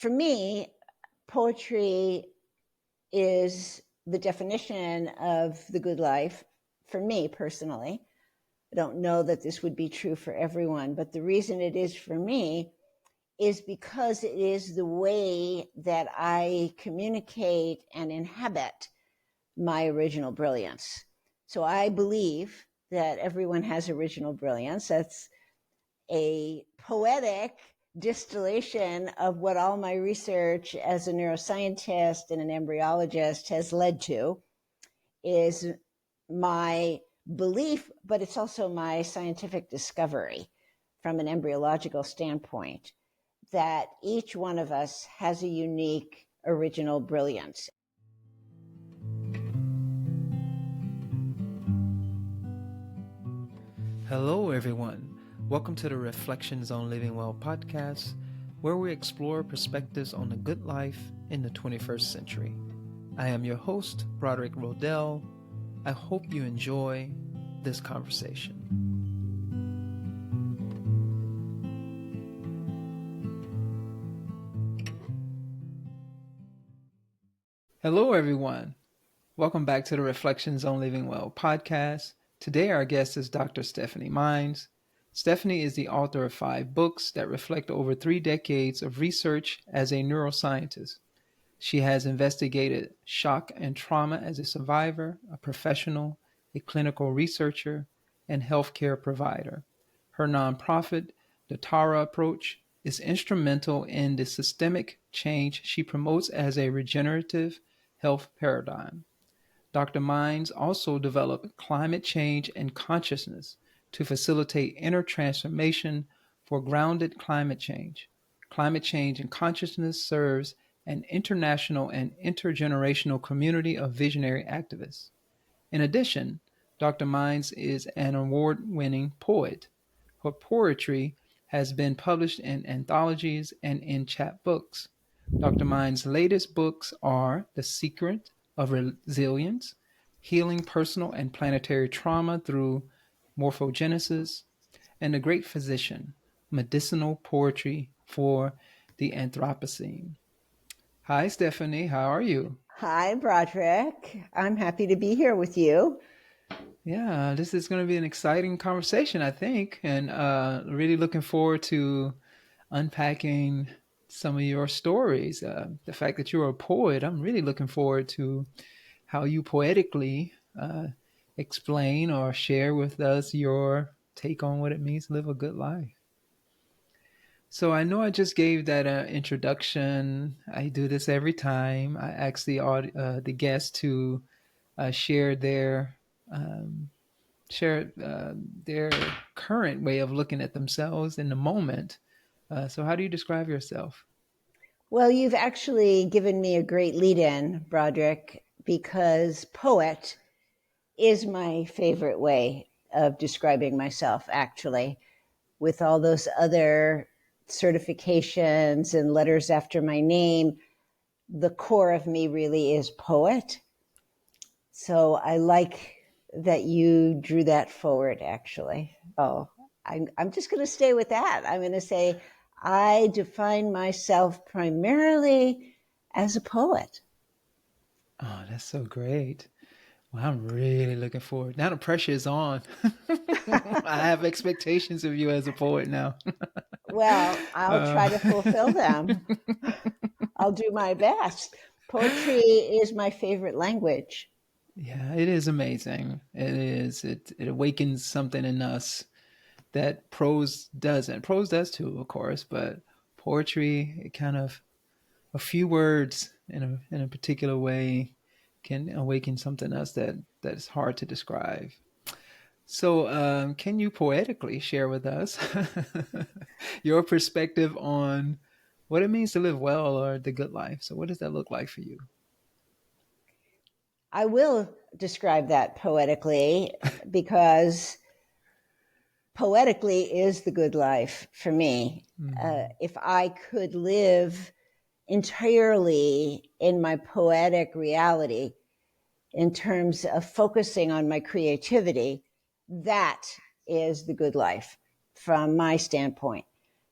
For me, poetry is the definition of the good life, for me personally. I don't know that this would be true for everyone, but the reason it is for me is because it is the way that I communicate and inhabit my original brilliance. So I believe that everyone has original brilliance. That's a poetic distillation of what all my research as a neuroscientist and an embryologist has led to, is my belief, but it's also my scientific discovery from an embryological standpoint, that each one of us has a unique original brilliance. Hello, everyone. Welcome to the Reflections on Living Well podcast, where we explore perspectives on the good life in the 21st century. I am your host, Broderick Rodell. I hope you enjoy this conversation. Hello, everyone. Welcome back to the Reflections on Living Well podcast. Today, our guest is Dr. Stephanie Mines. Stephanie is the author of 5 books that reflect over 3 decades of research as a neuroscientist. She has investigated shock and trauma as a survivor, a professional, a clinical researcher, and healthcare provider. Her nonprofit, the Tara Approach, is instrumental in the systemic change she promotes as a regenerative health paradigm. Dr. Mines also developed climate change and consciousness to facilitate inner transformation for grounded climate change. Climate change and consciousness serves an international and intergenerational community of visionary activists. In addition, Dr. Mines is an award-winning poet. Her poetry has been published in anthologies and in chapbooks. Dr. Mines' latest books are The Secret of Resilience, Healing Personal and Planetary Trauma Through Morphogenesis, and The Great Physician, Medicinal Poetry for the Anthropocene. Hi, Stephanie. How are you? Hi, Broderick. I'm happy to be here with you. Yeah, this is going to be an exciting conversation, I think, and really looking forward to unpacking some of your stories. The fact that you're a poet, I'm really looking forward to how you poetically explain or share with us your take on what it means to live a good life. So I know I just gave that introduction. I do this every time. I ask the guests to share their current way of looking at themselves in the moment. So how do you describe yourself? Well, you've actually given me a great lead-in, Broderick, because poet is my favorite way of describing myself, actually, with all those other certifications and letters after my name. The core of me really is poet. So I like that you drew that forward, actually. I'm just going to stay with that. I'm going to say I define myself primarily as a poet. Oh, that's so great. Well, I'm really looking forward. Now the pressure is on. I have expectations of you as a poet now. Well, I'll try to fulfill them. I'll do my best. Poetry is my favorite language. Yeah, it is amazing. It is. It awakens something in us that prose doesn't. Prose does too, of course, but poetry, it kind of, a few words in a particular way can awaken something else that is hard to describe. So, can you poetically share with us your perspective on what it means to live well or the good life? So, what does that look like for you? I will describe that poetically because poetically is the good life for me. If I could live entirely in my poetic reality in terms of focusing on my creativity, that is the good life from my standpoint.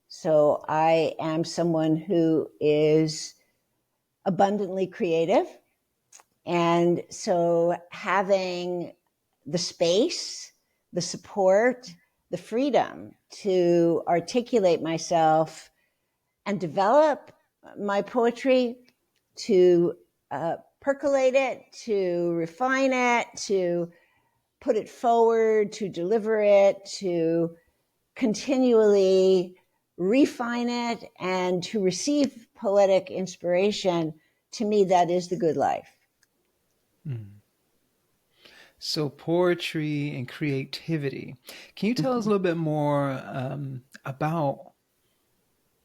So I am someone who is abundantly creative. And so having the space, the support, the freedom to articulate myself and develop my poetry, to percolate it, to refine it, to put it forward, to deliver it, to continually refine it, and to receive poetic inspiration, to me, that is the good life. Mm. So poetry and creativity. Can you tell us a little bit more about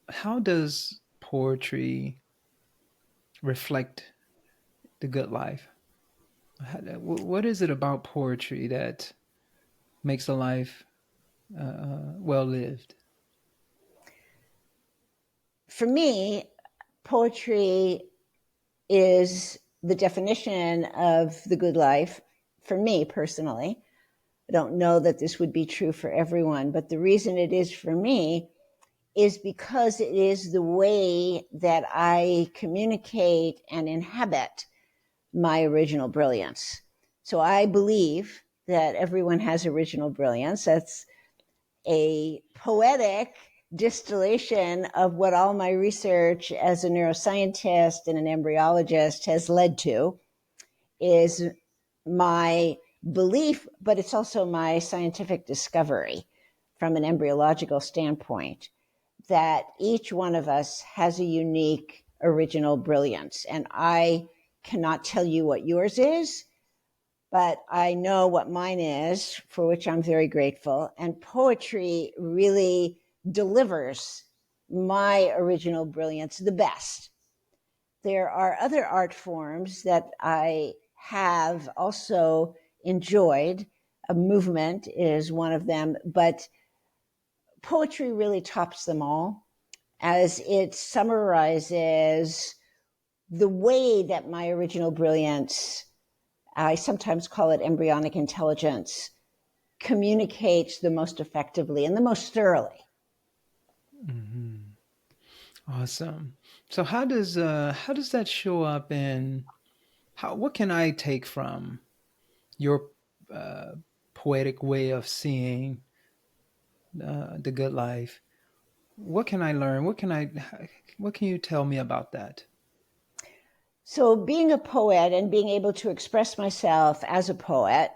how does poetry reflect the good life? What is it about poetry that makes a life well lived? For me, poetry is the definition of the good life, for me personally. I don't know that this would be true for everyone, but the reason it is for me is because it is the way that I communicate and inhabit my original brilliance. So I believe that everyone has original brilliance. That's a poetic distillation of what all my research as a neuroscientist and an embryologist has led to, is my belief, but it's also my scientific discovery from an embryological standpoint, that each one of us has a unique original brilliance. And I cannot tell you what yours is, but I know what mine is, for which I'm very grateful. And poetry really delivers my original brilliance the best. There are other art forms that I have also enjoyed. A movement is one of them, but poetry really tops them all, as it summarizes the way that my original brilliance, I sometimes call it embryonic intelligence, communicates the most effectively and the most thoroughly. Mm-hmm. Awesome. So how does that show up in what can I take from your uh, poetic way of seeing the good life? What can I learn? What can you tell me about that? So being a poet and being able to express myself as a poet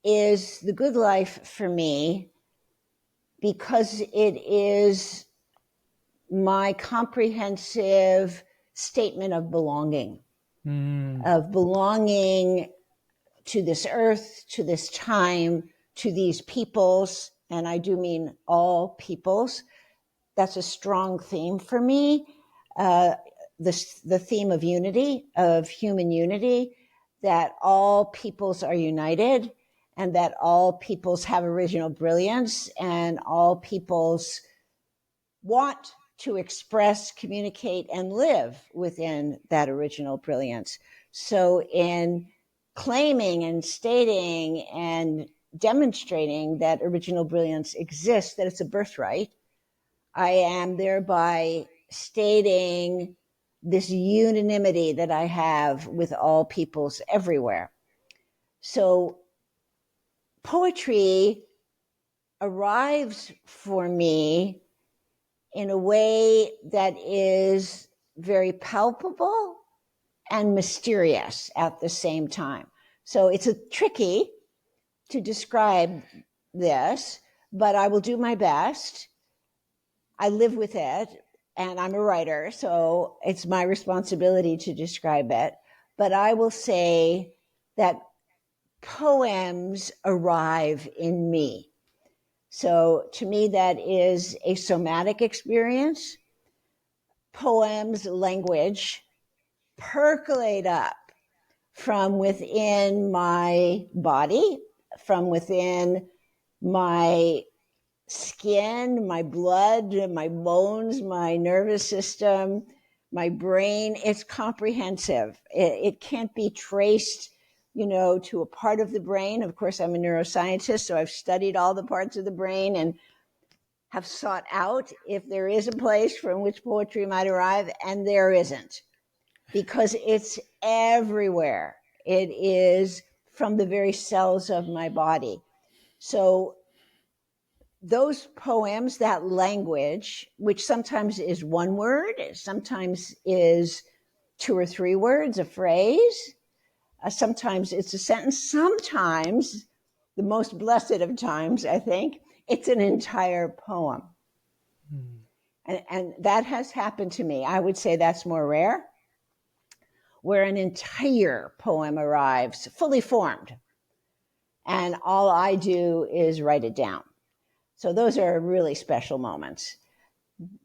is the good life for me, because it is my comprehensive statement of belonging, Mm. to this earth, to this time, to these peoples. And I do mean all peoples. That's a strong theme for me. The theme of unity, of human unity, that all peoples are united, and that all peoples have original brilliance, and all peoples want to express, communicate, and live within that original brilliance. So in claiming and stating and demonstrating that original brilliance exists, that it's a birthright, I am thereby stating this unanimity that I have with all peoples everywhere. So poetry arrives for me in a way that is very palpable and mysterious at the same time. So it's tricky to describe this, but I will do my best. I live with it, and I'm a writer, so it's my responsibility to describe it. But I will say that poems arrive in me. So to me, that is a somatic experience. Poems, language, percolate up from within my body, from within my skin, my blood, my bones, my nervous system, my brain. It's comprehensive. It can't be traced, to a part of the brain. Of course, I'm a neuroscientist, so I've studied all the parts of the brain, and have sought out if there is a place from which poetry might arrive, and there isn't, because it's everywhere. It is from the very cells of my body. So those poems, that language, which sometimes is one word, sometimes is two or three words, a phrase, sometimes it's a sentence, sometimes, the most blessed of times, I think, it's an entire poem. And that has happened to me. I would say that's more rare, where an entire poem arrives fully formed, and all I do is write it down. So those are really special moments.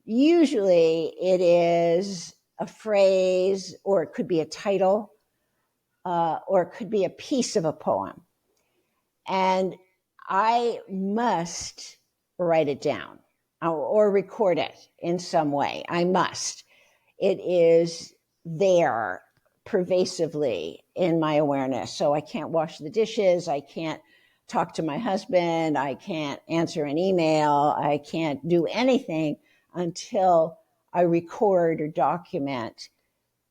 Usually it is a phrase, or it could be a title, or it could be a piece of a poem. And I must write it down or record it in some way. I must. It is there pervasively in my awareness. So I can't wash the dishes. I can't talk to my husband. I can't answer an email. I can't do anything until I record or document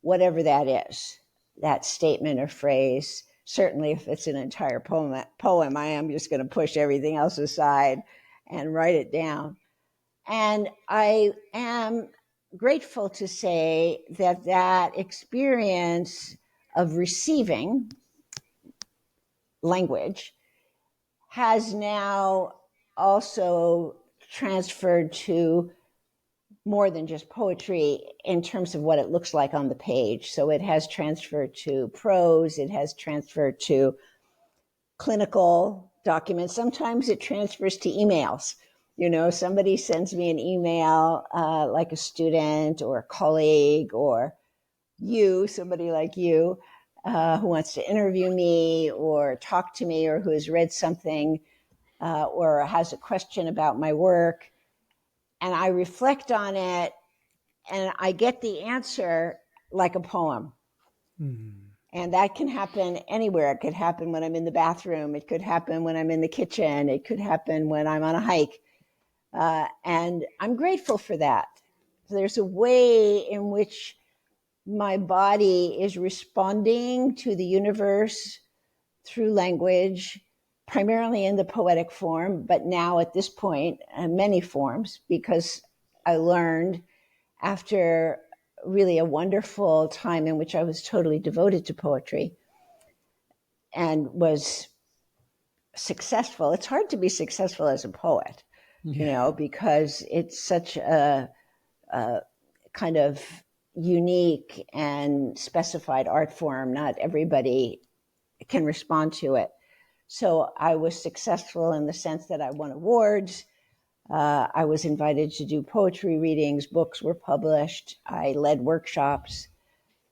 whatever that is, that statement or phrase. Certainly, if it's an entire poem, I am just going to push everything else aside and write it down. And I am grateful to say that that experience of receiving language has now also transferred to more than just poetry in terms of what it looks like on the page. So it has transferred to prose, it has transferred to clinical documents. Sometimes it transfers to emails. You know, somebody sends me an email, like a student or a colleague, or somebody like you, who wants to interview me or talk to me, or who has read something, or has a question about my work. And I reflect on it, and I get the answer like a poem. And that can happen anywhere. It could happen when I'm in the bathroom. It could happen when I'm in the kitchen. It could happen when I'm on a hike. And I'm grateful for that. There's a way in which my body is responding to the universe through language, primarily in the poetic form, but now at this point, many forms, because I learned after really a wonderful time in which I was totally devoted to poetry and was successful. It's hard to be successful as a poet, you know, because it's such a kind of unique and specified art form. Not everybody can respond to it. So I was successful in the sense that I won awards. I was invited to do poetry readings. Books were published. I led workshops.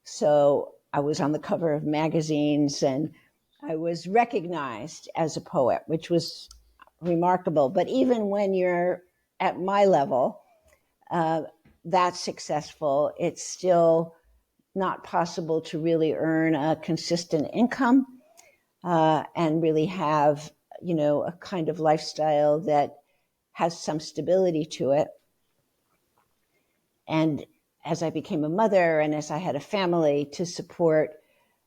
So I was on the cover of magazines, and I was recognized as a poet, which was remarkable. But even when you're at my level, that's successful, it's still not possible to really earn a consistent income, and really have, you know, a kind of lifestyle that has some stability to it. And as I became a mother and as I had a family to support,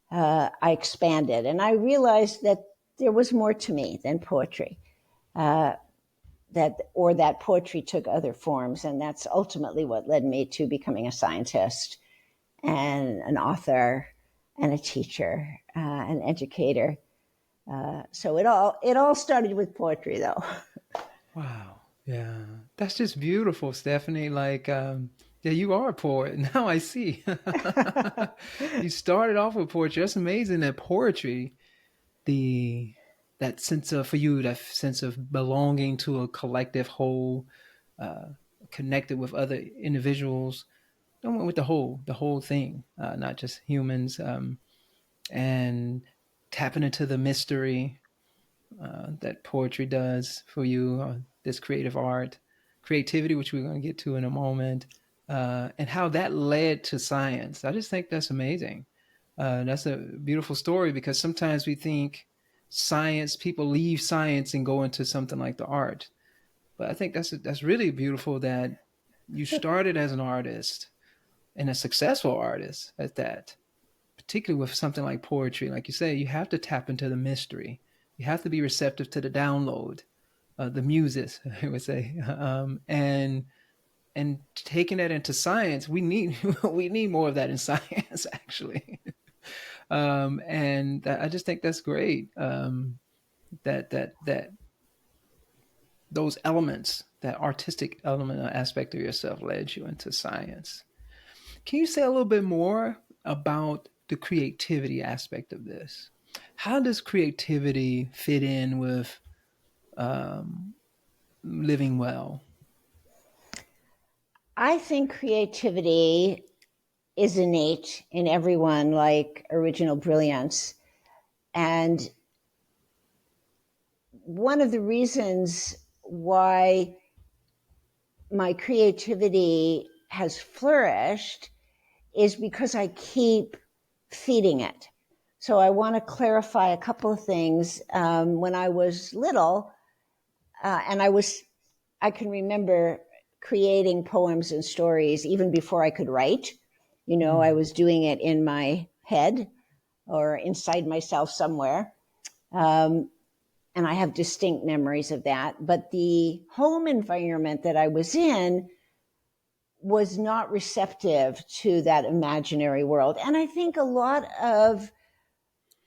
I expanded. And I realized that there was more to me than poetry, that poetry took other forms. And that's ultimately what led me to becoming a scientist and an author and a teacher, an educator. So it all started with poetry, though. Wow. Yeah. That's just beautiful, Stephanie. Like, yeah, you are a poet. Now I see. You started off with poetry. That's amazing that poetry, that sense of, for you, that sense of belonging to a collective whole, connected with other individuals, with the whole thing, not just humans, and tapping into the mystery that poetry does for you, this creativity, which we're going to get to in a moment, and how that led to science. I just think that's amazing. That's a beautiful story, because sometimes we think people leave science and go into something like the art. But I think that's really beautiful that you started as an artist and a successful artist at that, particularly with something like poetry. Like you say, you have to tap into the mystery. You have to be receptive to the download, the muses, I would say, and taking that into science. We need we need more of that in science, actually. And I just think that's great. That those elements, that artistic element or aspect of yourself, led you into science. Can you say a little bit more about the creativity aspect of this? How does creativity fit in with living well? I think creativity is innate in everyone, like original brilliance. And one of the reasons why my creativity has flourished is because I keep feeding it. So I want to clarify a couple of things. When I was little, and I can remember creating poems and stories even before I could write. I was doing it in my head or inside myself somewhere. And I have distinct memories of that. But the home environment that I was in was not receptive to that imaginary world. And I think a lot of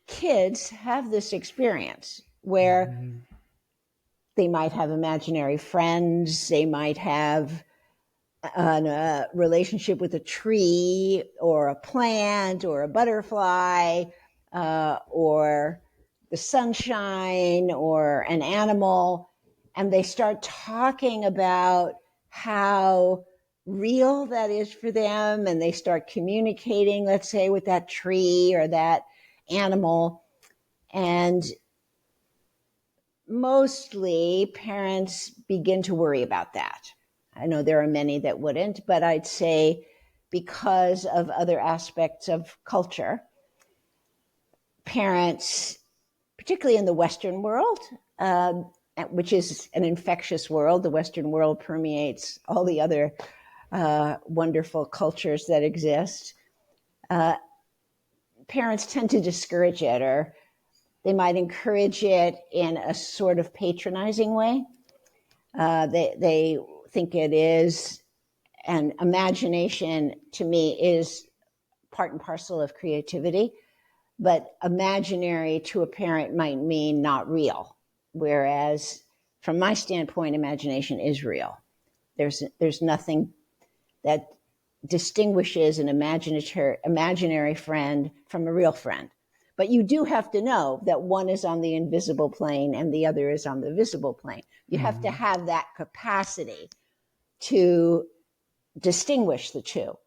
kids have this experience where they might have imaginary friends, they might have a relationship with a tree or a plant or a butterfly or the sunshine or an animal, and they start talking about how real that is for them, and they start communicating, let's say, with that tree or that animal. And mostly parents begin to worry about that. I know there are many that wouldn't, but I'd say because of other aspects of culture, parents, particularly in the Western world, which is an infectious world, the Western world permeates all the other wonderful cultures that exist. Parents tend to discourage it, or they might encourage it in a sort of patronizing way. They think it is, and imagination to me is part and parcel of creativity, but imaginary to a parent might mean not real. Whereas from my standpoint, imagination is real. There's nothing that distinguishes an imaginary friend from a real friend. But you do have to know that one is on the invisible plane and the other is on the visible plane. You have to have that capacity to distinguish the two.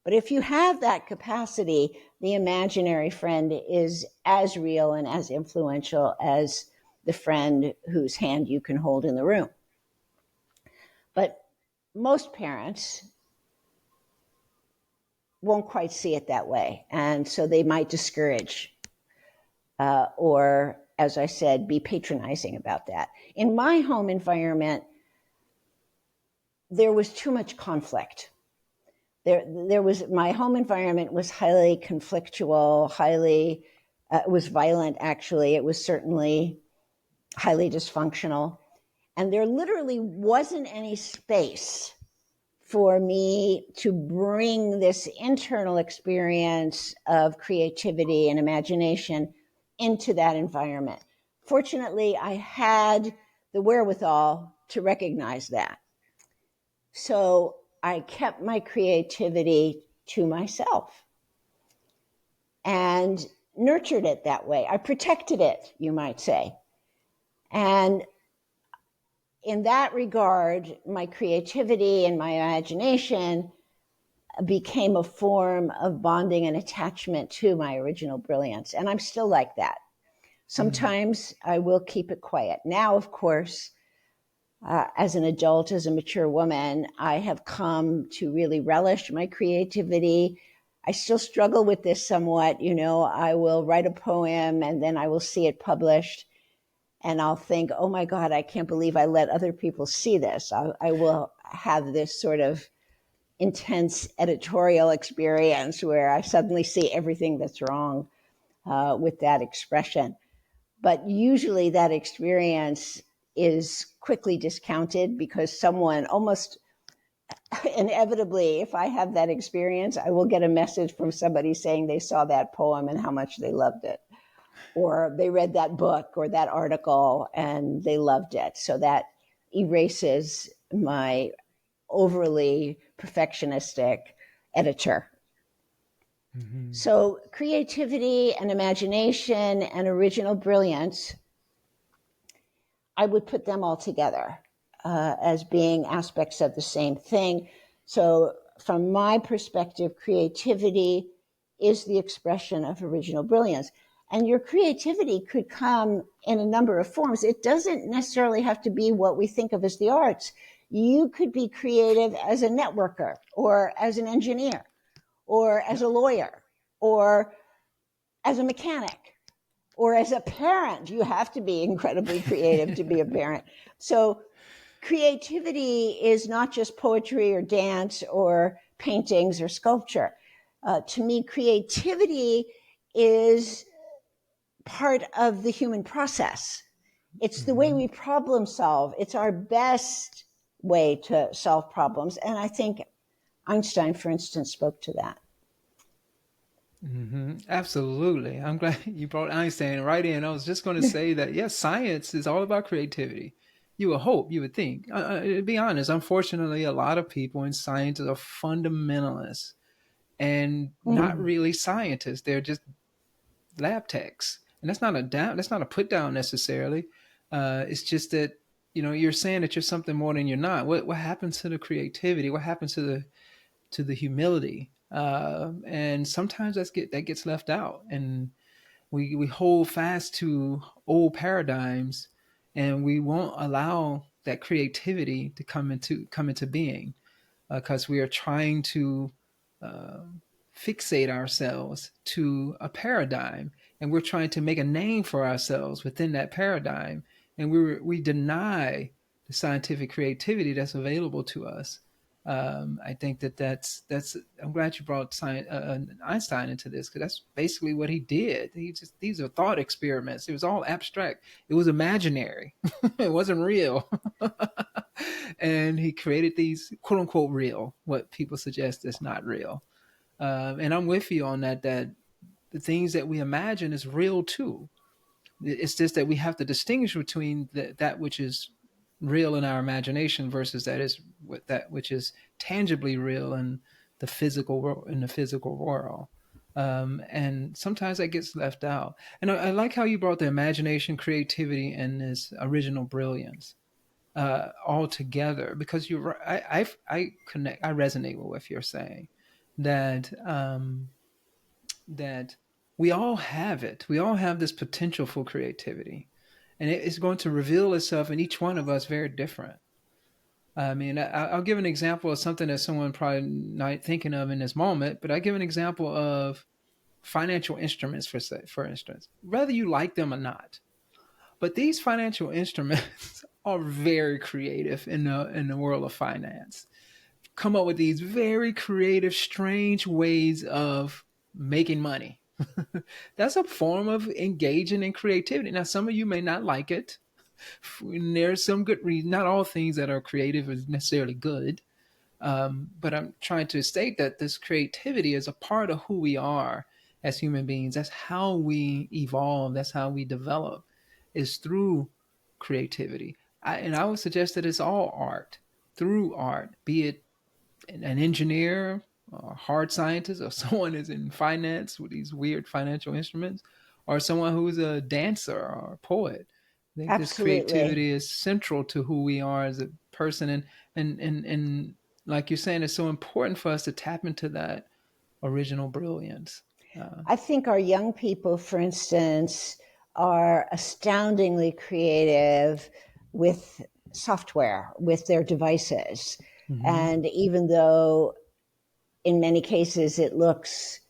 But if you have that capacity, the imaginary friend is as real and as influential as the friend whose hand you can hold in the room. But most parents won't quite see it that way. And so they might discourage or, as I said, be patronizing about that. In my home environment, there was too much conflict. My home environment was highly conflictual, it was violent, actually. It was certainly highly dysfunctional. And there literally wasn't any space for me to bring this internal experience of creativity and imagination into that environment. Fortunately, I had the wherewithal to recognize that. So I kept my creativity to myself and nurtured it that way. I protected it, you might say. And in that regard, my creativity and my imagination became a form of bonding and attachment to my original brilliance. And I'm still like that. Sometimes I will keep it quiet. Now, of course, as an adult, as a mature woman, I have come to really relish my creativity. I still struggle with this somewhat. I will write a poem and then I will see it published. and I'll think, oh my God, I can't believe I let other people see this. I will have this sort of intense editorial experience where I suddenly see everything that's wrong with that expression. But usually that experience is quickly discounted because someone almost inevitably, if I have that experience, I will get a message from somebody saying they saw that poem and how much they loved it, or they read that book or that article and they loved it. So that erases my overly perfectionistic editor. Mm-hmm. So creativity and imagination and original brilliance, I would put them all together as being aspects of the same thing. So from my perspective, creativity is the expression of original brilliance. And your creativity could come in a number of forms. It doesn't necessarily have to be what we think of as the arts. You could be creative as a networker or as an engineer or as a lawyer or as a mechanic or as a parent. You have to be incredibly creative to be a parent. So creativity is not just poetry or dance or paintings or sculpture. To me, creativity is part of the human process. It's the way Mm-hmm. we problem solve. It's our best way to solve problems. And I think Einstein, for instance, spoke to that. Mm-hmm. Absolutely. I'm glad you brought Einstein right in. I was just going to say that, yes, science is all about creativity. You would hope, you would think. To be honest, unfortunately, a lot of people in science are fundamentalists and not Mm. really scientists. They're just lab techs. And that's not a down, that's not a put down necessarily. It's just that, you're saying that you're something more than you're not. What happens to the creativity? What happens to the humility? And sometimes that gets left out, and we hold fast to old paradigms, and we won't allow that creativity to come into being because we are trying to uh, fixate ourselves to a paradigm, and we're trying to make a name for ourselves within that paradigm, and we deny the scientific creativity that's available to us. I think that's. I'm glad you brought Einstein into this, because that's basically what he did. These are thought experiments. It was all abstract. It was imaginary. It wasn't real. And he created these quote unquote real, what people suggest is not real. And I'm with you on that. That the things that we imagine is real too. It's just that we have to distinguish between that which is real in our imagination versus that which is tangibly real in the physical world. And sometimes that gets left out. And I like how you brought the imagination, creativity, and this original brilliance all together, because you're right. I resonate with what you're saying, that that we all have it. We all have this potential for creativity, and it's going to reveal itself in each one of us very different. I mean, I'll give an example of something that someone probably not thinking of in this moment, but I give an example of financial instruments, for instance, whether you like them or not. But these financial instruments are very creative in the world of finance. Come up with these very creative, strange ways of making money. That's a form of engaging in creativity. Now, some of you may not like it. There's some good reason. Not all things that are creative is necessarily good. But I'm trying to state that this creativity is a part of who we are as human beings. That's how we evolve. That's how we develop, is through creativity. And I would suggest that it's all art, through art, be it an engineer, a hard scientist, or someone who's in finance with these weird financial instruments, or someone who's a dancer or a poet. I think this Absolutely. creativity is central to who we are as a person, and like you're saying, it's so important for us to tap into that original brilliance. Uh, I think our young people, for instance, are astoundingly creative with software, with their devices. mhm. And even though in many cases it looks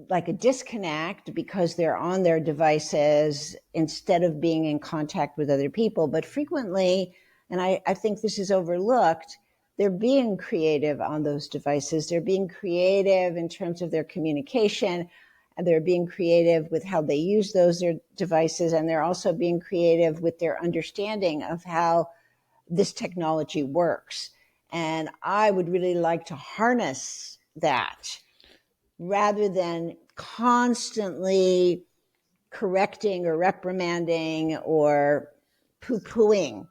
like a disconnect because they're on their devices instead of being in contact with other people. But frequently, and I think this is overlooked, they're being creative on those devices. They're being creative in terms of their communication, and they're being creative with how they use those their devices, and they're also being creative with their understanding of how this technology works. And I would really like to harness that rather than constantly correcting or reprimanding or poo-pooing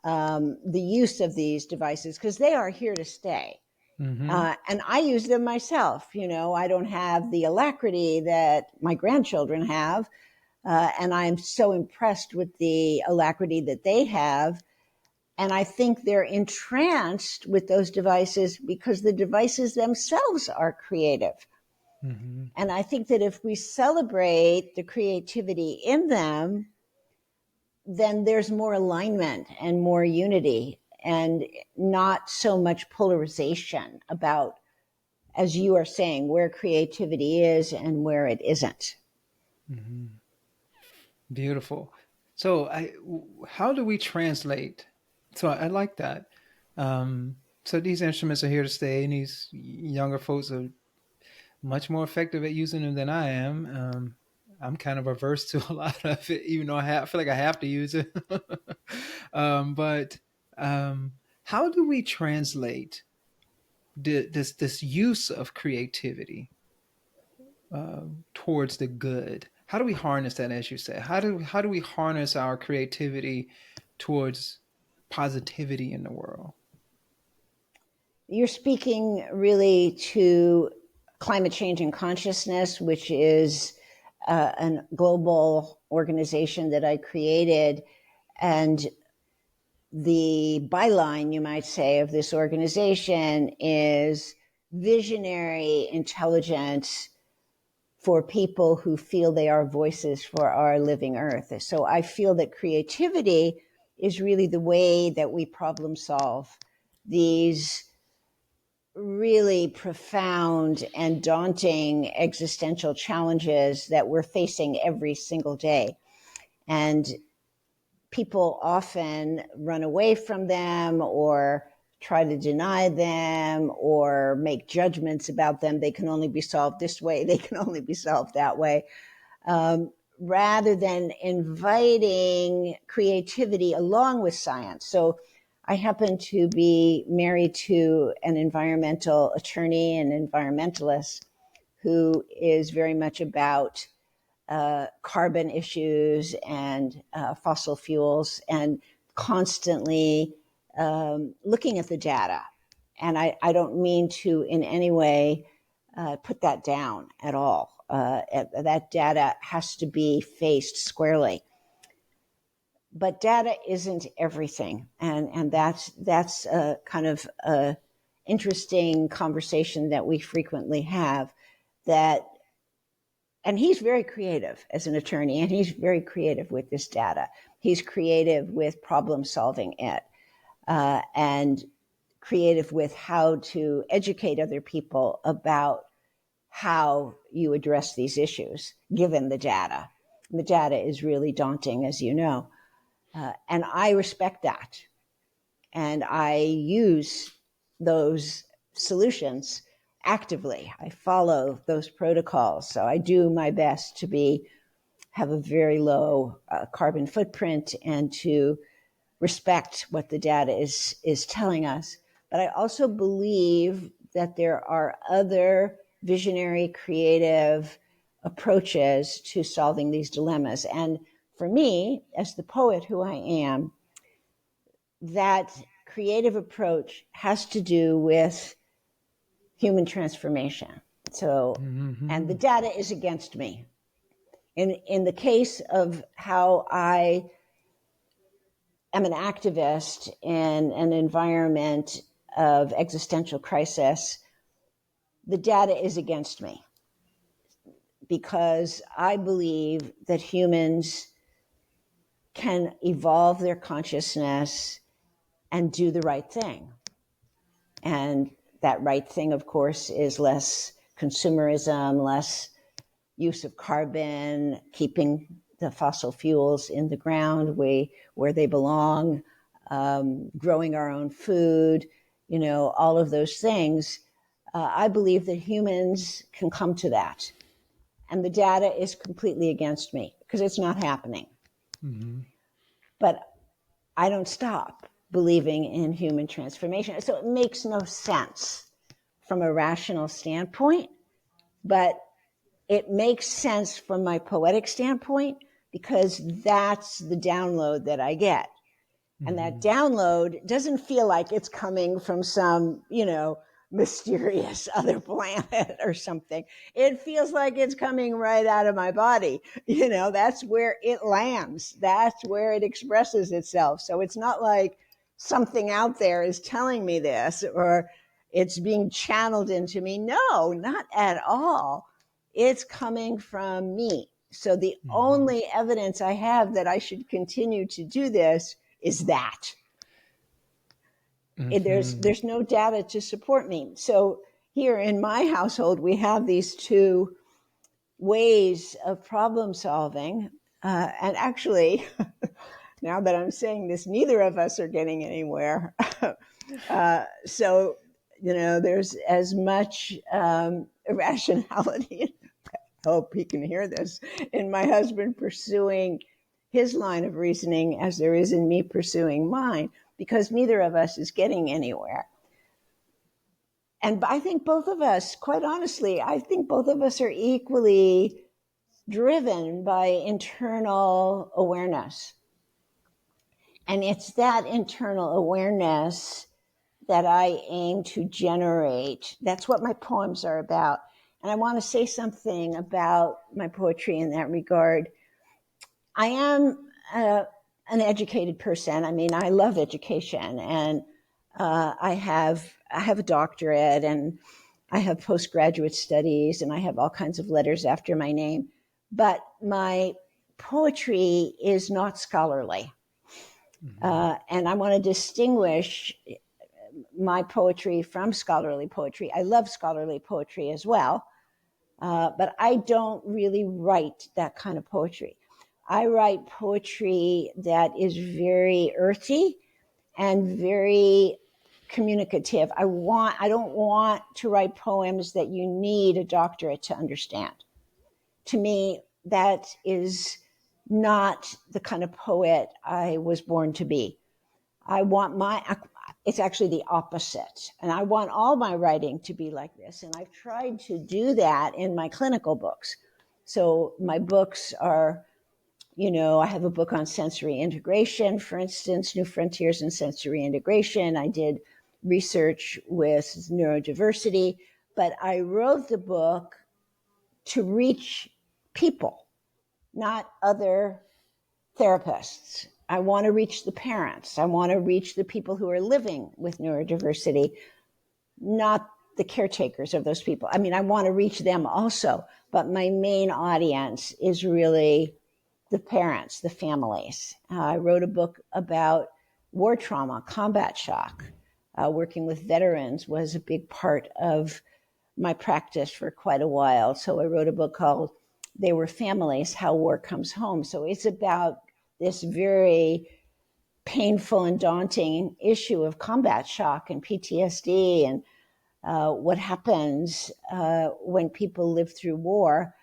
the use of these devices, because they are here to stay. And I use them myself. I don't have the alacrity that my grandchildren have. And I'm so impressed with the alacrity that they have. And I think they're entranced with those devices because the devices themselves are creative. And I think that if we celebrate the creativity in them, then there's more alignment and more unity and not so much polarization about, as you are saying, where creativity is and where it isn't. Beautiful. So, how do we translate? So, I like that. So, these instruments are here to stay, and these younger folks are much more effective at using them than I am. I'm kind of averse to a lot of it, even though I feel like I have to use it. But how do we translate this use of creativity towards the good? How do we harness that, as you say? How do we harness our creativity towards positivity in the world? You're speaking really to climate change and consciousness, which is a global organization that I created. And the byline, you might say, of this organization is visionary intelligence for people who feel they are voices for our living earth. So I feel that creativity is really the way that we problem solve these really profound and daunting existential challenges that we're facing every single day. And people often run away from them or try to deny them or make judgments about them. They can only be solved this way. They can only be solved that way. Rather than inviting creativity along with science. So I happen to be married to an environmental attorney and environmentalist who is very much about carbon issues and fossil fuels and constantly looking at the data. And I don't mean to in any way put that down at all. That data has to be faced squarely. But data isn't everything. And that's a kind of a interesting conversation that we frequently have that. And he's very creative as an attorney, and he's very creative with this data. He's creative with problem solving it, and creative with how to educate other people about how you address these issues, given the data. And the data is really daunting, as you know. And I respect that. And I use those solutions actively. I follow those protocols. So I do my best to have a very low carbon footprint and to respect what the data is telling us. But I also believe that there are other visionary, creative approaches to solving these dilemmas. And for me, as the poet who I am, that creative approach has to do with human transformation. So, and the data is against me. In the case of how I am an activist in an environment of existential crisis, the data is against me because I believe that humans can evolve their consciousness and do the right thing. And that right thing, of course, is less consumerism, less use of carbon, keeping the fossil fuels in the ground where they belong, growing our own food, all of those things. I believe that humans can come to that. And the data is completely against me because it's not happening. Mm-hmm. But I don't stop believing in human transformation. So it makes no sense from a rational standpoint, but it makes sense from my poetic standpoint because that's the download that I get. Mm-hmm. And that download doesn't feel like it's coming from some, mysterious other planet or something. It feels like it's coming right out of my body. That's where it lands. That's where it expresses itself. So it's not like something out there is telling me this or it's being channeled into me. No, not at all. It's coming from me. So the only evidence I have that I should continue to do this is that. Mm-hmm. There's no data to support me. So here in my household, we have these two ways of problem solving. And actually, now that I'm saying this, neither of us are getting anywhere. So, there's as much irrationality, I hope he can hear this, in my husband pursuing his line of reasoning as there is in me pursuing mine, because neither of us is getting anywhere. And I think both of us, quite honestly, I think both of us are equally driven by internal awareness. And it's that internal awareness that I aim to generate. That's what my poems are about. And I want to say something about my poetry in that regard. I am an educated person. I mean, I love education, and I have a doctorate, and I have postgraduate studies, and I have all kinds of letters after my name. But my poetry is not scholarly. Mm-hmm. And I want to distinguish my poetry from scholarly poetry. I love scholarly poetry as well, but I don't really write that kind of poetry. I write poetry that is very earthy and very communicative. I don't want to write poems that you need a doctorate to understand. To me, that is not the kind of poet I was born to be. It's actually the opposite. And I want all my writing to be like this. And I've tried to do that in my clinical books. So my books are, I have a book on sensory integration, for instance, New Frontiers in Sensory Integration. I did research with neurodiversity, but I wrote the book to reach people, not other therapists. I want to reach the parents. I want to reach the people who are living with neurodiversity, not the caretakers of those people. I mean, I want to reach them also, but my main audience is really the parents, the families. I wrote a book about war trauma, combat shock. Working with veterans was a big part of my practice for quite a while. So I wrote a book called They Were Families, How War Comes Home. So it's about this very painful and daunting issue of combat shock and PTSD and what happens when people live through war,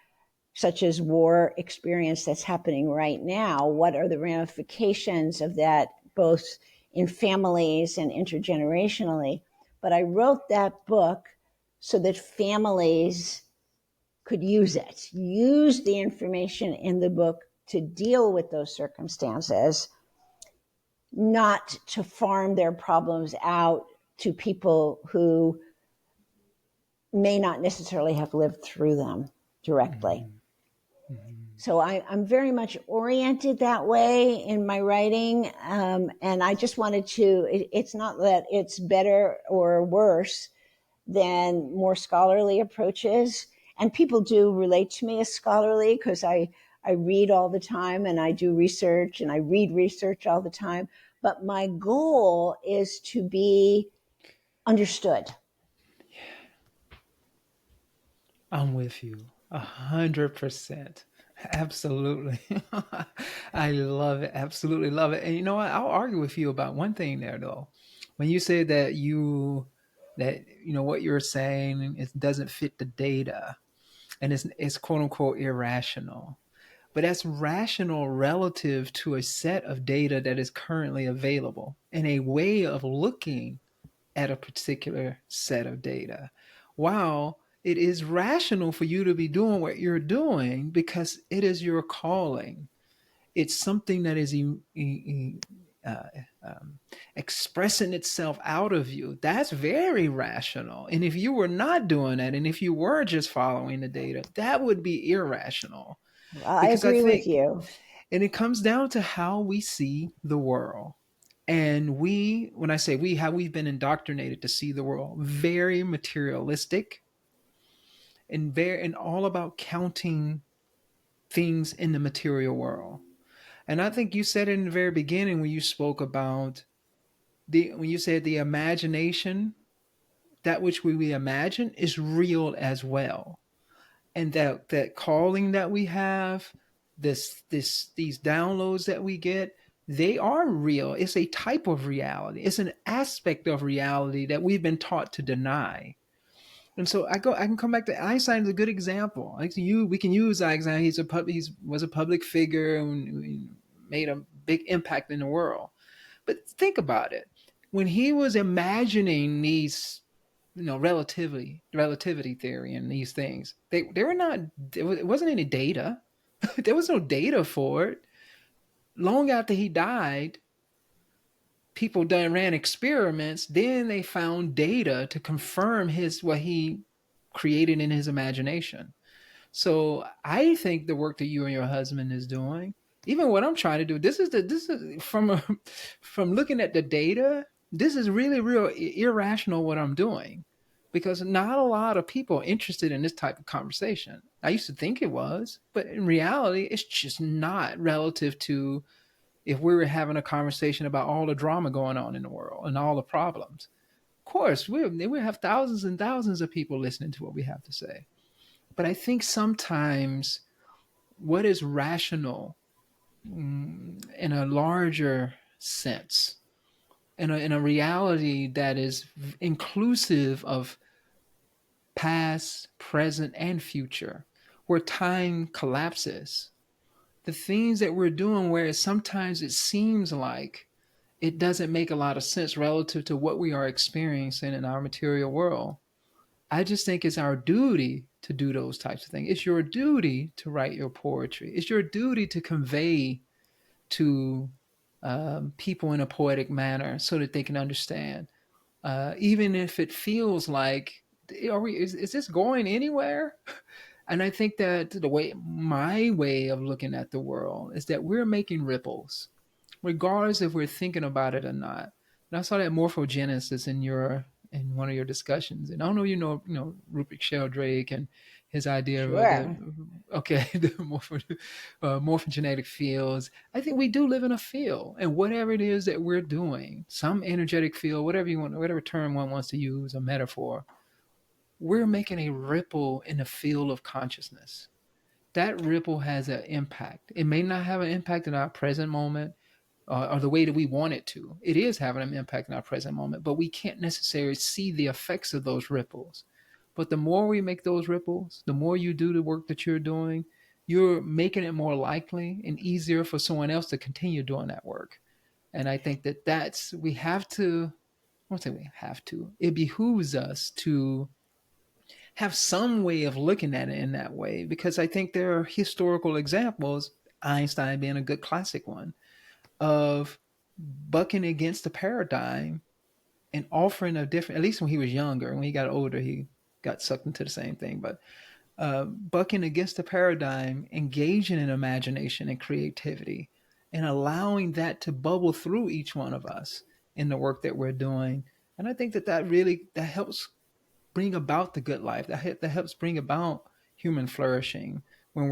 such as war experience that's happening right now. What are the ramifications of that, both in families and intergenerationally? But I wrote that book so that families could use it, use the information in the book to deal with those circumstances, not to farm their problems out to people who may not necessarily have lived through them directly. Mm-hmm. Mm-hmm. So I'm very much oriented that way in my writing. And I just wanted to, it's not that it's better or worse than more scholarly approaches. And people do relate to me as scholarly because I read all the time and I do research and I read research all the time. But my goal is to be understood. I'm with you. 100%. Absolutely. I love it. Absolutely love it. And you know what? I'll argue with you about one thing there though. When you say that what you're saying it doesn't fit the data and it's quote unquote irrational. But that's rational relative to a set of data that is currently available and a way of looking at a particular set of data. While it is rational for you to be doing what you're doing because it is your calling. It's something that is uh, um, expressing itself out of you. That's very rational. And if you were not doing that, and if you were just following the data, that would be irrational. Well, I Because I agree with think, you. and it comes down to how we see the world. And when I say we, how we've been indoctrinated to see the world, very materialistic and all about counting things in the material world. And I think you said it in the very beginning when you spoke about when you said the imagination, that which we imagine is real as well. And that calling that we have, these downloads that we get, they are real. It's a type of reality. It's an aspect of reality that we've been taught to deny. And so I can come back to Einstein is a good example. We can use Einstein. He was a public figure and made a big impact in the world. But think about it. When he was imagining these, relativity theory and these things, they were not. It wasn't any data. There was no data for it. Long after he died, people done ran experiments. Then they found data to confirm what he created in his imagination. So I think the work that you and your husband is doing, even what I'm trying to do, this is from looking at the data. This is really real irrational what I'm doing, because not a lot of people are interested in this type of conversation. I used to think it was, but in reality, it's just not relative to if we were having a conversation about all the drama going on in the world and all the problems. Of course, we have thousands and thousands of people listening to what we have to say. But I think sometimes what is rational in a larger sense, in a reality that is inclusive of past, present, and future, where time collapses, the things that we're doing where sometimes it seems like it doesn't make a lot of sense relative to what we are experiencing in our material world. I just think it's our duty to do those types of things. It's your duty to write your poetry. It's your duty to convey to people in a poetic manner so that they can understand. Even if it feels like, is this going anywhere? And I think that my way of looking at the world is that we're making ripples, regardless if we're thinking about it or not. And I saw that morphogenesis in one of your discussions, and I don't know Rupert Sheldrake and his idea of Sure. the morphogenetic fields. I think we do live in a field, and whatever it is that we're doing, some energetic field, whatever term one wants to use, a metaphor, we're making a ripple in the field of consciousness. That ripple has an impact. It may not have an impact in our present moment or the way that we want it to. It is having an impact in our present moment, but we can't necessarily see the effects of those ripples. But the more we make those ripples, the more you do the work that you're doing, you're making it more likely and easier for someone else to continue doing that work. And I think we have to, I won't say we have to, it behooves us to have some way of looking at it in that way, because I think there are historical examples, Einstein being a good classic one, of bucking against the paradigm and offering a different, at least when he was younger. When he got older, he got sucked into the same thing. But bucking against the paradigm, engaging in imagination and creativity, and allowing that to bubble through each one of us in the work that we're doing. And I think that helps bring about the good life. That helps bring about human flourishing when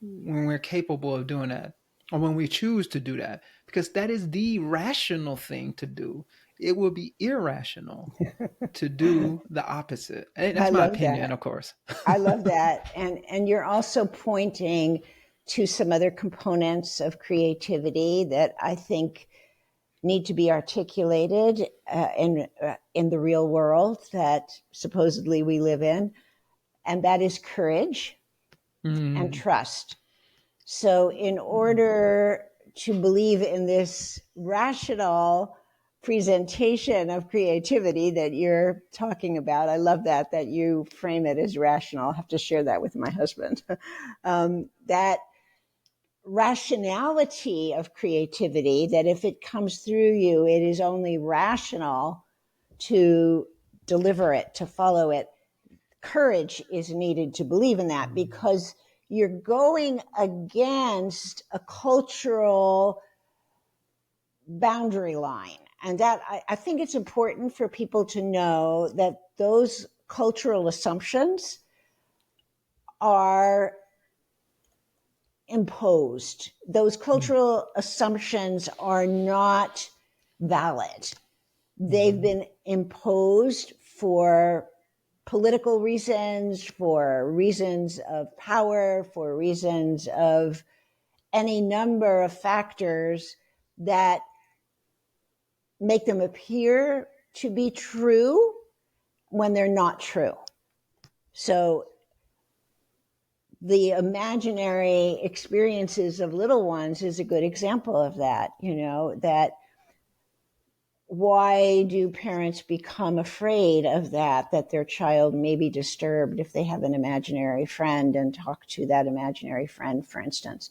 we're capable of doing that, or when we choose to do that, because that is the rational thing to do. it will be irrational to do the opposite. And I that's my love opinion, that. of course. I love that. And you're also pointing to some other components of creativity that I think need to be articulated in the real world that supposedly we live in, and that is courage and trust. So in order to believe in this rational presentation of creativity that you're talking about, I love that you frame it as rational. I'll have to share that with my husband. That rationality of creativity, that if it comes through you, it is only rational to deliver it, to follow it. Courage is needed to believe in that, because you're going against a cultural boundary line. And that I think it's important for people to know that those cultural assumptions are imposed. Those cultural assumptions are not valid. They've been imposed for political reasons, for reasons of power, for reasons of any number of factors that make them appear to be true when they're not true. So the imaginary experiences of little ones is a good example of that, that why do parents become afraid of that their child may be disturbed if they have an imaginary friend and talk to that imaginary friend, for instance?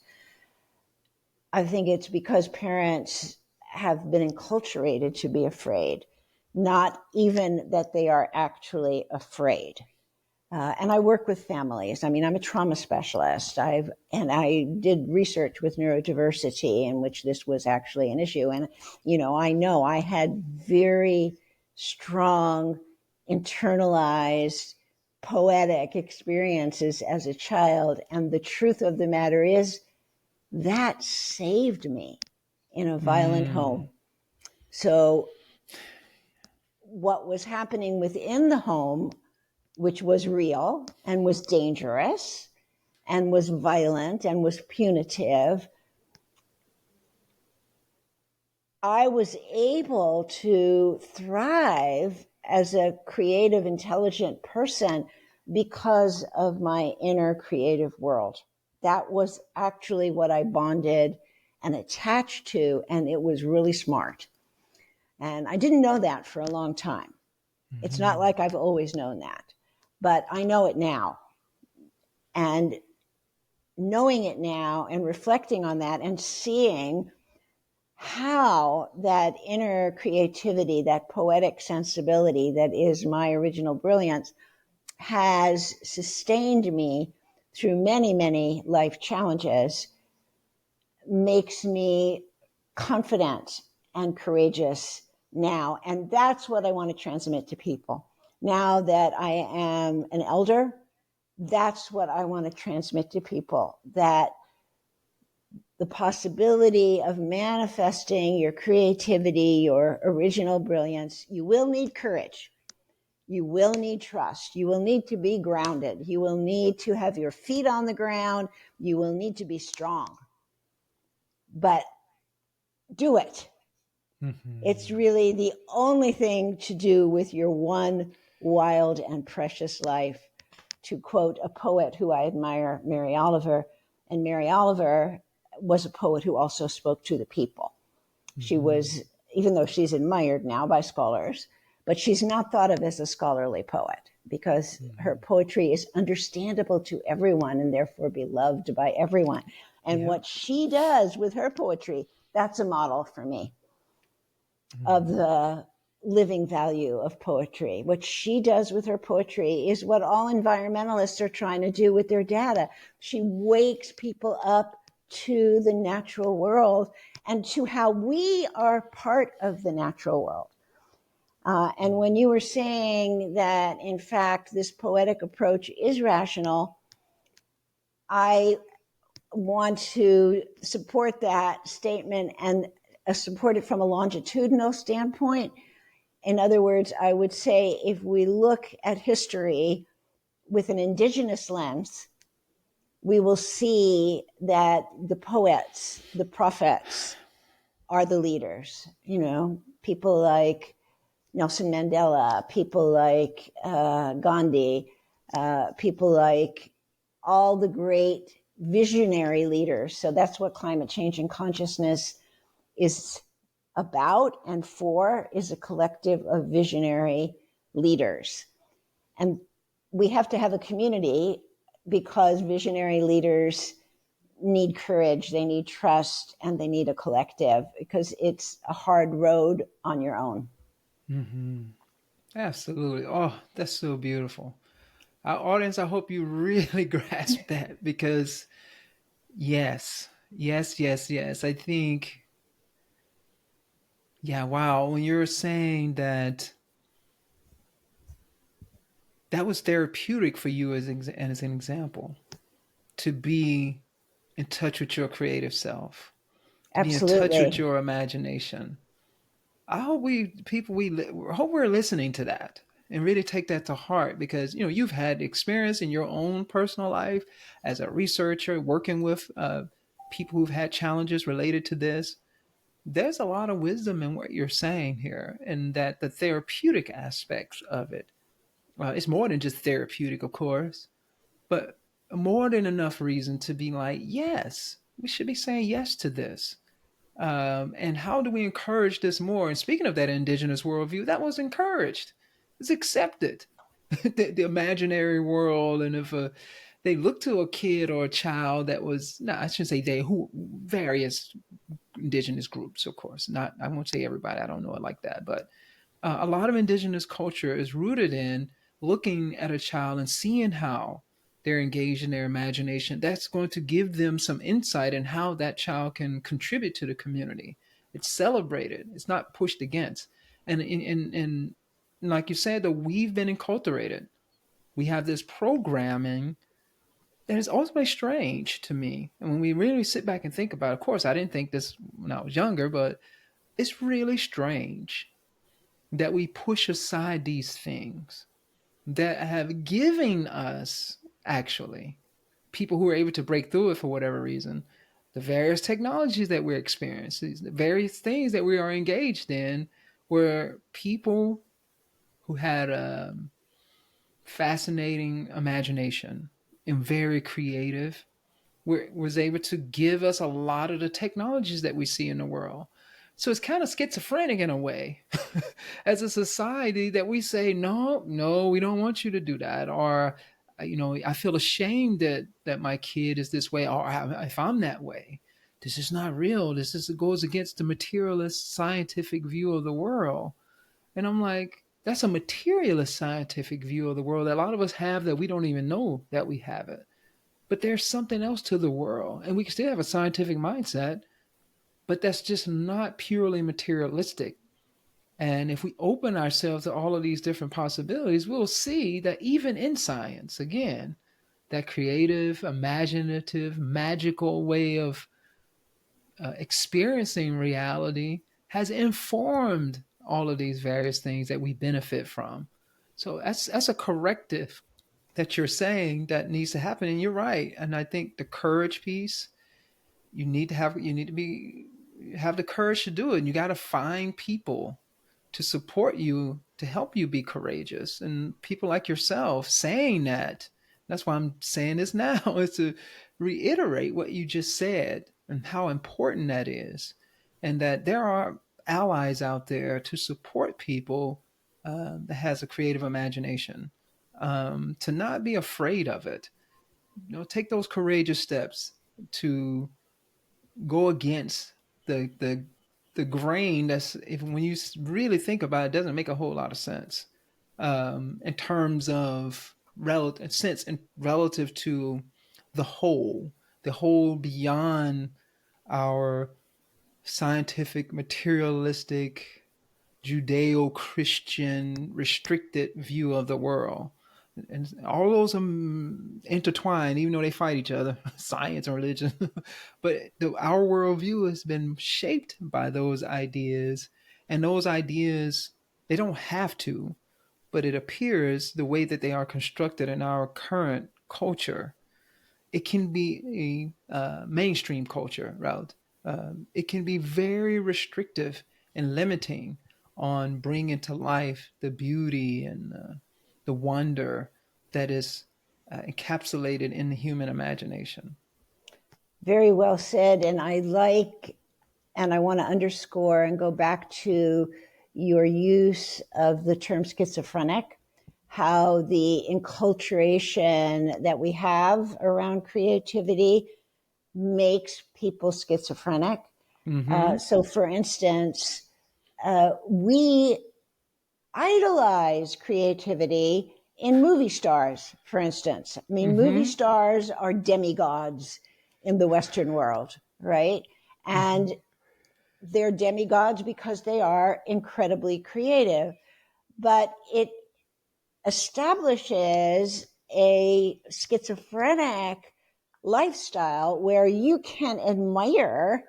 I think it's because parents have been enculturated to be afraid, not even that they are actually afraid. And I work with families. I mean, I'm a trauma specialist. I did research with neurodiversity in which this was actually an issue. And, I know I had very strong, internalized, poetic experiences as a child. And the truth of the matter is that saved me in a violent home. So what was happening within the home, which was real and was dangerous and was violent and was punitive, I was able to thrive as a creative, intelligent person because of my inner creative world. That was actually what I bonded and attached to, and it was really smart. And I didn't know that for a long time. It's not like I've always known that, but I know it now. And knowing it now and reflecting on that and seeing how that inner creativity, that poetic sensibility that is my original brilliance, has sustained me through many, many life challenges, makes me confident and courageous now. And that's what I want to transmit to people. Now that I am an elder, that's what I want to transmit to people, that the possibility of manifesting your creativity, your original brilliance, you will need courage. You will need trust. You will need to be grounded. You will need to have your feet on the ground. You will need to be strong. But do it. It's really the only thing to do with your one wild and precious life. To quote a poet who I admire, Mary Oliver, and Mary Oliver was a poet who also spoke to the people. She was, even though she's admired now by scholars, but she's not thought of as a scholarly poet because her poetry is understandable to everyone and therefore beloved by everyone. And what she does with her poetry, that's a model for me of the living value of poetry. What she does with her poetry is what all environmentalists are trying to do with their data. She wakes people up to the natural world and to how we are part of the natural world. And when you were saying that, in fact, this poetic approach is rational, I want to support that statement and support it from a longitudinal standpoint. In other words, I would say if we look at history with an indigenous lens, we will see that the poets, the prophets, are the leaders. You know, people like Nelson Mandela, people like Gandhi, people like all the great visionary leaders. So that's what climate change and consciousness is about and for, is a collective of visionary leaders. And we have to have a community because visionary leaders need courage, they need trust, and they need a collective because it's a hard road on your own. Mm-hmm. Absolutely. Oh, that's so beautiful. Our audience, I hope you really grasp that because, yes, yes, yes, yes. I think, yeah, wow. When you're saying that that was therapeutic for you as an example, to be in touch with your creative self, to be in touch with Absolutely. your imagination. I hope hope we're listening to that and really take that to heart because you've had experience in your own personal life as a researcher working with people who've had challenges related to this. There's a lot of wisdom in what you're saying here, and that the therapeutic aspects of it, it's more than just therapeutic, of course, but more than enough reason to be like, yes, we should be saying yes to this. And how do we encourage this more? And speaking of that indigenous worldview, that was encouraged. It's accepted. The imaginary world, and if they look to a kid or a child that was, no, I shouldn't say they, who various indigenous groups, of course. Not, I won't say everybody. I don't know it like that, but a lot of indigenous culture is rooted in looking at a child and seeing how they're engaged in their imagination. That's going to give them some insight in how that child can contribute to the community. It's celebrated, it's not pushed against. And like you said, that we've been enculturated. We have this programming that is ultimately strange to me. And when we really sit back and think about it, of course, I didn't think this when I was younger, but it's really strange that we push aside these things that have given us, actually, people who are able to break through it for whatever reason, the various technologies that we're experiencing, the various things that we are engaged in, where people who had a fascinating imagination and very creative was able to give us a lot of the technologies that we see in the world. So it's kind of schizophrenic in a way, as a society, that we say, no, no, we don't want you to do that. Or, I feel ashamed that my kid is this way, or if I'm that way, this is not real. Goes against the materialist scientific view of the world. And I'm like, that's a materialist scientific view of the world that a lot of us have that we don't even know that we have it. But there's something else to the world, and we can still have a scientific mindset, but that's just not purely materialistic. And if we open ourselves to all of these different possibilities, we'll see that even in science, again, that creative, imaginative, magical way of experiencing reality has informed all of these various things that we benefit from. So that's a corrective that you're saying that needs to happen, and you're right. And I think the courage piece, you need to be have the courage to do it. And you got to find people to support you, to help you be courageous, and people like yourself saying that. That's why I'm saying this now, is to reiterate what you just said and how important that is, and that there are allies out there to support people that has a creative imagination, to not be afraid of it. Take those courageous steps to go against the grain. That's, if when you really think about it, doesn't make a whole lot of sense, in terms of relative to the whole beyond our scientific, materialistic, Judeo-Christian restricted view of the world. And all those intertwine, even though they fight each other, science and religion. But our worldview has been shaped by those ideas, and those ideas They don't have to, but it appears the way that they are constructed in our current culture, it can be a mainstream culture route. It can be very restrictive and limiting on bringing to life the beauty and the wonder that is encapsulated in the human imagination. Very well said. And I want to underscore and go back to your use of the term schizophrenic, how the enculturation that we have around creativity makes people schizophrenic. Mm-hmm. So, for instance, we idolize creativity in movie stars, for instance. I mean, movie Mm-hmm. stars are demigods in the Western world, right? Mm-hmm. And they're demigods because they are incredibly creative. But it establishes a schizophrenic lifestyle where you can admire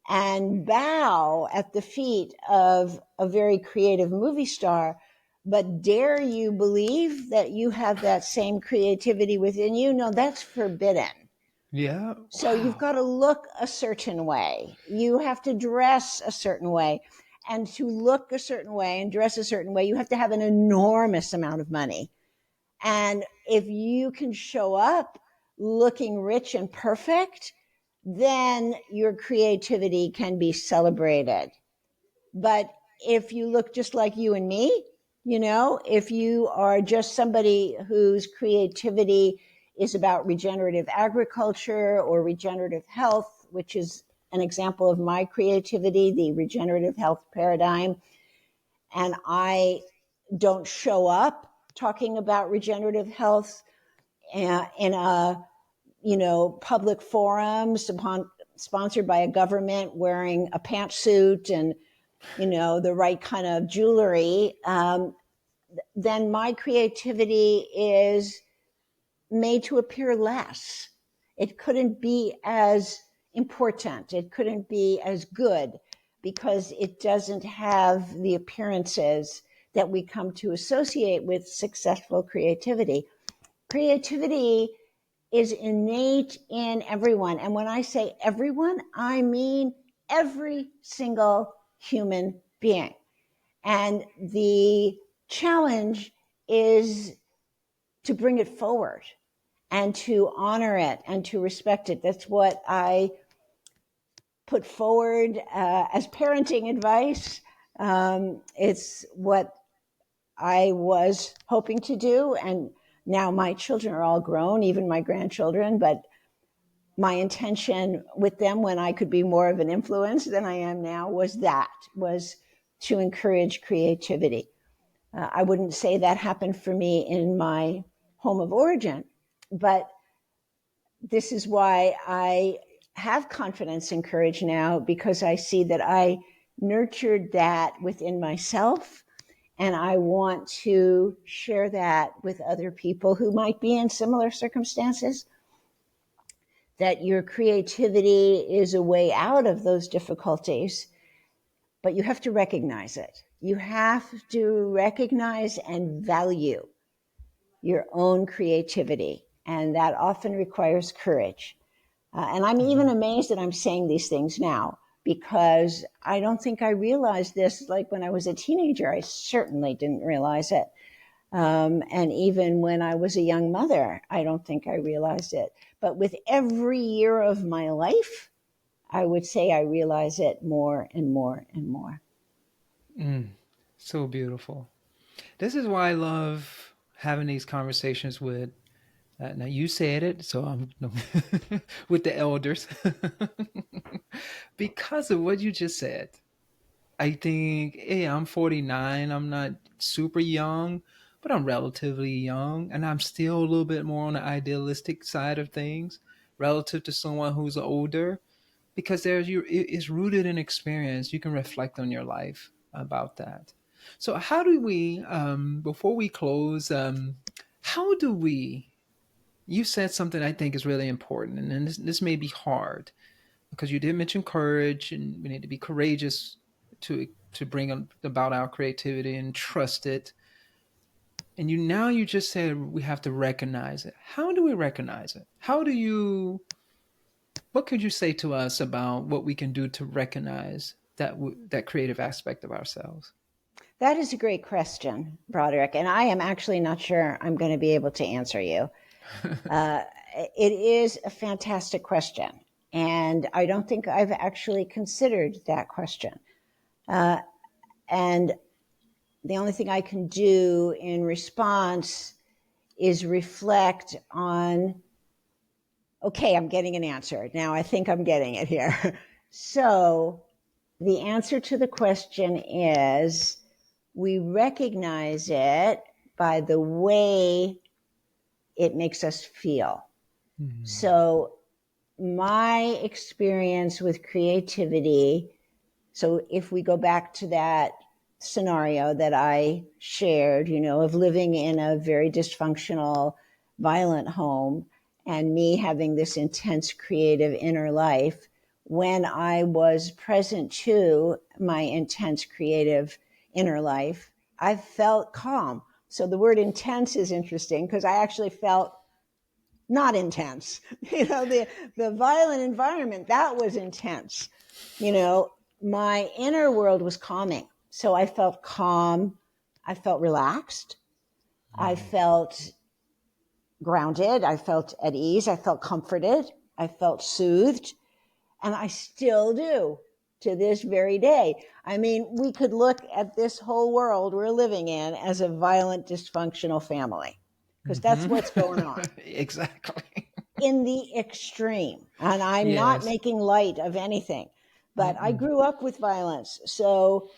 and bow at the feet of a very creative movie star. But dare you believe that you have that same creativity within you? No, that's forbidden. Yeah. So you've Wow. got to look a certain way. You have to dress a certain way. And to look a certain way and dress a certain way, you have to have an enormous amount of money. And if you can show up looking rich and perfect, then your creativity can be celebrated. But if you look just like you and me, if you are just somebody whose creativity is about regenerative agriculture or regenerative health, which is an example of my creativity, the regenerative health paradigm, and I don't show up talking about regenerative health in a public forums upon sponsored by a government wearing a pantsuit and the right kind of jewelry, then my creativity is made to appear less. It couldn't be as important. It couldn't be as good because it doesn't have the appearances that we come to associate with successful creativity. Creativity is innate in everyone. And when I say everyone, I mean every single human being. And the challenge is to bring it forward and to honor it and to respect it. That's what I put forward as parenting advice. It's what I was hoping to do. And now my children are all grown, even my grandchildren, but my intention with them when I could be more of an influence than I am now was to encourage creativity. I wouldn't say that happened for me in my home of origin, but this is why I have confidence and courage now, because I see that I nurtured that within myself. And I want to share that with other people who might be in similar circumstances, that your creativity is a way out of those difficulties, but you have to recognize it. You have to recognize and value your own creativity. And that often requires courage. And I'm even Mm-hmm. amazed that I'm saying these things now, because I don't think I realized this like when I was a teenager. I certainly didn't realize it. And even when I was a young mother, I don't think I realized it. But with every year of my life, I would say I realize it more and more and more. Mm. So beautiful. This is why I love having these conversations with. Now you said it, so I'm with the elders because of what you just said. I think, hey, I'm 49. I'm not super young, but I'm relatively young, and I'm still a little bit more on the idealistic side of things relative to someone who's older, because it's rooted in experience. You can reflect on your life about that. So, how do we, before we close, how do we? You said something I think is really important, and this may be hard because you did mention courage, and we need to be courageous to bring about our creativity and trust it. And you just said we have to recognize it. How do we recognize it? What could you say to us about what we can do to recognize that creative aspect of ourselves? That is a great question, Broderick, and I am actually not sure I'm going to be able to answer you. It is a fantastic question, and I don't think I've actually considered that question. And the only thing I can do in response is reflect on, okay, I'm getting an answer. Now I think I'm getting it here. So the answer to the question is we recognize it by the way it makes us feel. Mm-hmm. So my experience with creativity, so if we go back to that scenario that I shared, of living in a very dysfunctional, violent home and me having this intense creative inner life, when I was present to my intense creative inner life, I felt calm. So the word intense is interesting because I actually felt not intense. The violent environment, that was intense. My inner world was calming. So I felt calm. I felt relaxed. I felt grounded. I felt at ease. I felt comforted. I felt soothed. And I still do to this very day. I mean, we could look at this whole world we're living in as a violent, dysfunctional family, because that's what's going on. Exactly. In the extreme. And I'm not making light of anything, but I grew up with violence. So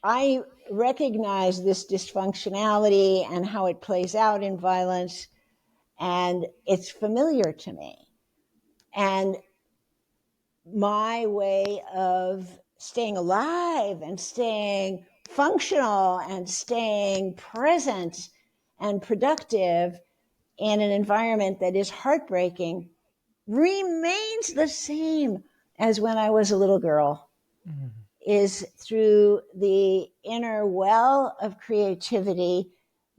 I recognize this dysfunctionality and how it plays out in violence, and it's familiar to me. And my way of staying alive and staying functional and staying present and productive in an environment that is heartbreaking remains the same as when I was a little girl, is through the inner well of creativity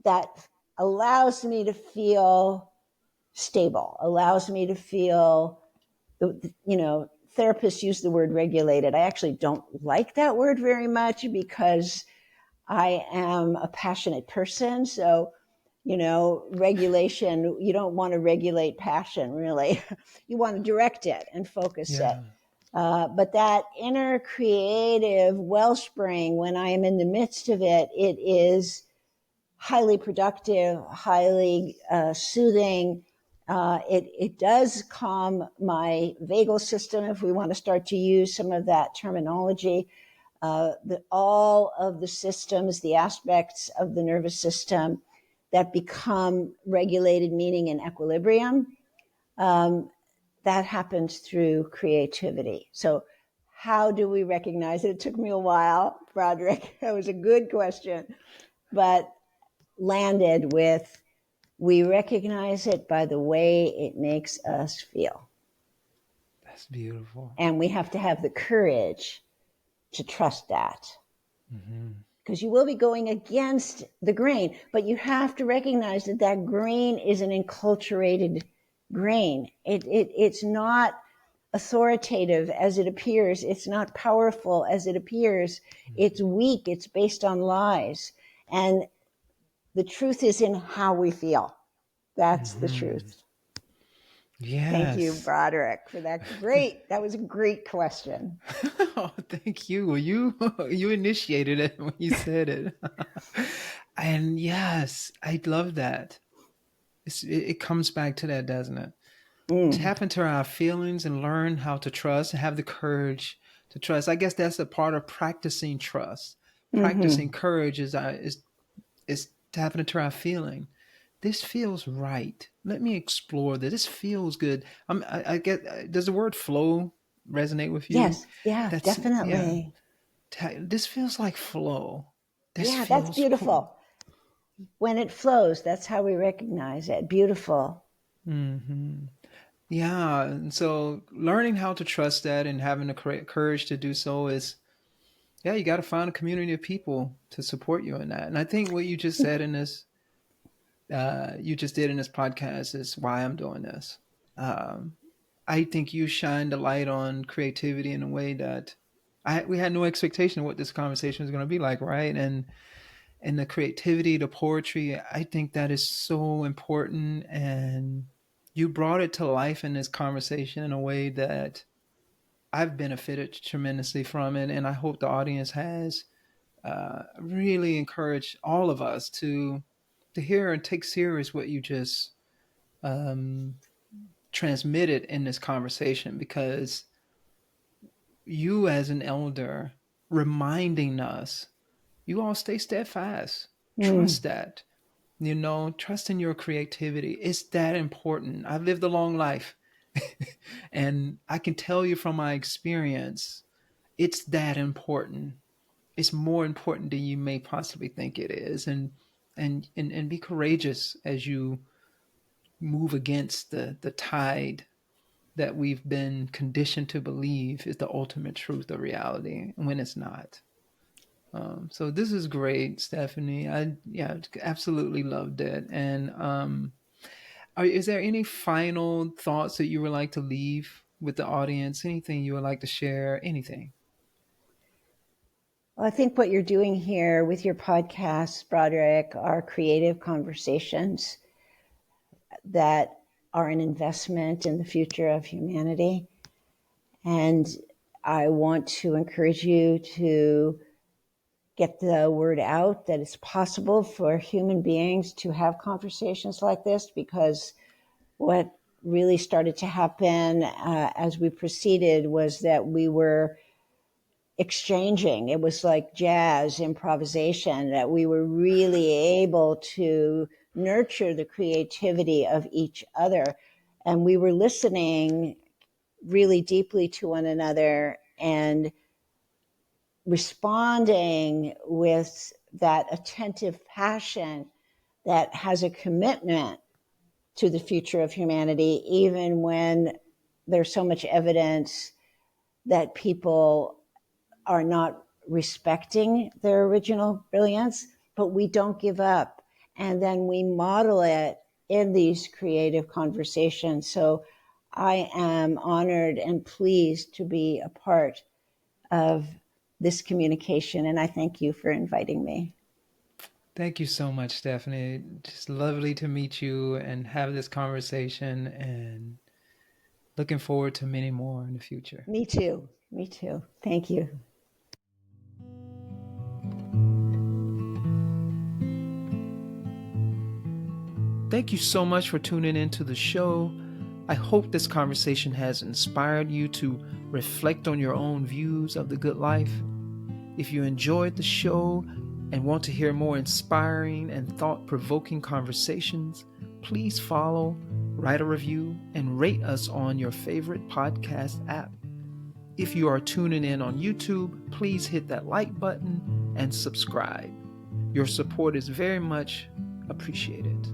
that allows me to feel stable, allows me to feel, therapists use the word regulated. I actually don't like that word very much because I am a passionate person. So, regulation, you don't want to regulate passion, really. You want to direct it and focus it. But that inner creative wellspring, when I am in the midst of it, it is highly productive, highly soothing. It does calm my vagal system, if we want to start to use some of that terminology. All of the systems, the aspects of the nervous system that become regulated, meaning in equilibrium, that happens through creativity. So how do we recognize it? It took me a while, Broderick. That was a good question, but landed with, we recognize it by the way it makes us feel. That's beautiful. And we have to have the courage to trust that. Because you will be going against the grain, but you have to recognize that that grain is an enculturated grain. It's not authoritative as it appears. It's not powerful as it appears. It's weak. It's based on lies. And the truth is in how we feel. That's the truth. Yes. Thank you, Broderick, for that that was a great question. Oh, thank you. You initiated it when you said it. And yes, I love that. It comes back to that, doesn't it? Tap into our feelings and learn how to trust, have the courage to trust. I guess that's a part of practicing trust. Practicing courage is tapping into our feeling. This feels right. Let me explore this. This feels good. I get. Does the word flow resonate with you? Yes. Yeah. Definitely. Yeah. This feels like flow. That's beautiful. Cool. When it flows, that's how we recognize it. Beautiful. Yeah. And so learning how to trust that and having the courage to do so is Yeah, you got to find a community of people to support you in that. And I think what you just said in this, you just did in this podcast is why I'm doing this. Um, I think you shined a light on creativity in a way that we had no expectation of what this conversation was going to be like, right? And the creativity, the poetry, I think that is so important. And you brought it to life in this conversation in a way that I've benefited tremendously from it. And I hope the audience has really encouraged all of us to hear and take serious what you just um, transmitted in this conversation, because you as an elder reminding us, you all stay steadfast, Mm. trust that, trust in your creativity. It's that important. I've lived a long life and I can tell you from my experience, it's that important. It's more important than you may possibly think it is. And be courageous as you move against the tide that we've been conditioned to believe is the ultimate truth of reality when it's not. So this is great, Stephanie. Absolutely loved it. And is there any final thoughts that you would like to leave with the audience? Anything you would like to share? Anything? Well, I think what you're doing here with your podcast, Broderick, are creative conversations that are an investment in the future of humanity. And I want to encourage you to get the word out that it's possible for human beings to have conversations like this, because what really started to happen as we proceeded was that we were exchanging. It was like jazz improvisation, that we were really able to nurture the creativity of each other. And we were listening really deeply to one another and responding with that attentive passion that has a commitment to the future of humanity, even when there's so much evidence that people are not respecting their original brilliance, but we don't give up. And then we model it in these creative conversations. So I am honored and pleased to be a part of this communication. And I thank you for inviting me. Thank you so much, Stephanie. Just lovely to meet you and have this conversation, and looking forward to many more in the future. Me too. Me too. Thank you. Thank you so much for tuning into the show. I hope this conversation has inspired you to reflect on your own views of the good life. If you enjoyed the show and want to hear more inspiring and thought-provoking conversations, please follow, write a review, and rate us on your favorite podcast app. If you are tuning in on YouTube, please hit that like button and subscribe. Your support is very much appreciated.